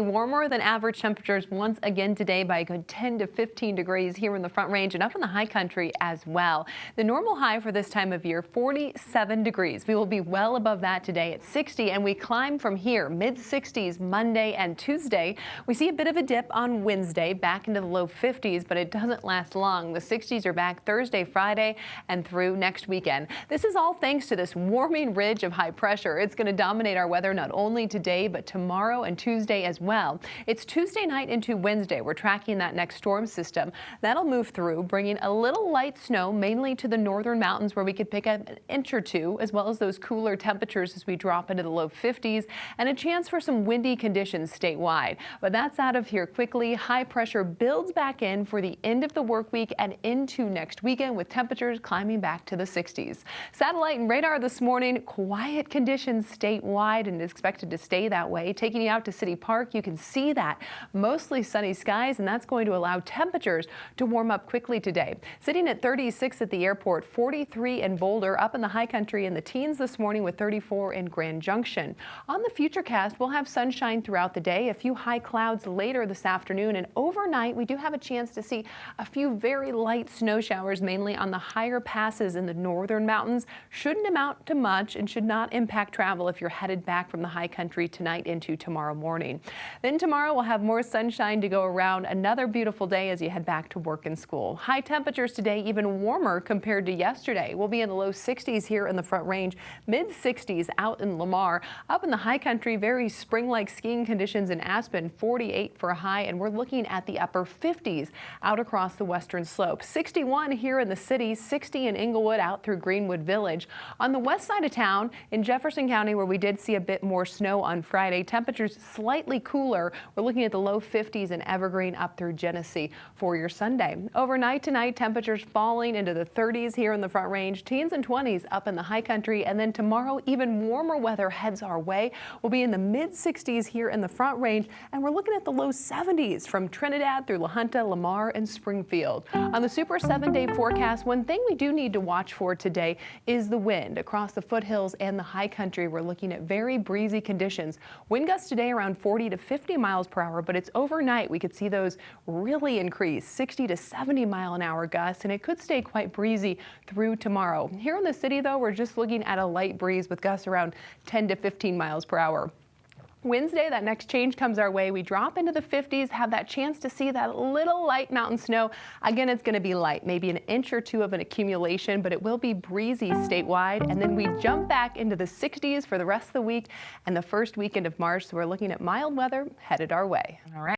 Warmer than average temperatures once again today by a good 10 to 15 degrees here in the Front Range and up in the high country as well. The normal high for this time of year, 47 degrees. We will be well above that today at 60, and we climb from here mid 60s Monday and Tuesday. We see a bit of a dip on Wednesday back into the low 50s, but it doesn't last long. The 60s are back Thursday, Friday, and through next weekend. This is all thanks to this warming ridge of high pressure. It's going to dominate our weather not only today, but tomorrow and Tuesday as well. It's Tuesday night into Wednesday. We're tracking that next storm system. That'll move through, bringing a little light snow, mainly to the northern mountains where we could pick up an inch or two, as well as those cooler temperatures as we drop into the low 50s, and a chance for some windy conditions statewide. But that's out of here quickly. High pressure builds back in for the end of the work week and into next weekend, with temperatures climbing back to the 60s. Satellite and radar this morning, quiet conditions statewide and expected to stay that way. Taking you out to City Park, you can see that mostly sunny skies, and that's going to allow temperatures to warm up quickly today. Sitting at 36 at the airport, 43 in Boulder, up in the high country in the teens this morning with 34 in Grand Junction. On the Futurecast, we'll have sunshine throughout the day, a few high clouds later this afternoon, and overnight we do have a chance to see a few very light snow showers, mainly on the higher passes in the northern mountains. Shouldn't amount to much and should not impact travel if you're headed back from the high country tonight into tomorrow morning. Then tomorrow we'll have more sunshine to go around. Another beautiful day as you head back to work and school. High temperatures today, even warmer compared to yesterday. We'll be in the low 60s here in the Front Range, mid 60s out in Lamar. Up in the high country, very spring-like skiing conditions in Aspen, 48 for a high, and we're looking at the upper 50s out across the western slope. 61 here in the city, 60 in Inglewood out through Greenwood Village. On the west side of town in Jefferson County, where we did see a bit more snow on Friday, temperatures slightly cooler. We're looking at the low 50s in Evergreen up through Genesee for your Sunday. Overnight tonight, temperatures falling into the 30s here in the Front Range, teens and 20s up in the high country, and then tomorrow even warmer weather heads our way. We'll be in the mid 60s here in the Front Range, and we're looking at the low 70s from Trinidad through La Junta, Lamar, and Springfield. On the Super 7-day forecast, one thing we do need to watch for today is the wind across the foothills and the high country. We're looking at very breezy conditions. Wind gusts today around 40 to 50 miles per hour, but it's overnight we could see those really increase, 60 to 70 mile an hour gusts, and it could stay quite breezy through tomorrow. Here in the city, though, we're just looking at a light breeze with gusts around 10 to 15 miles per hour. Wednesday, that next change comes our way. We drop into the 50s, have that chance to see that little light mountain snow. Again, it's going to be light, maybe an inch or two of an accumulation, but it will be breezy statewide. And then we jump back into the 60s for the rest of the week and the first weekend of March. So we're looking at mild weather headed our way. All right.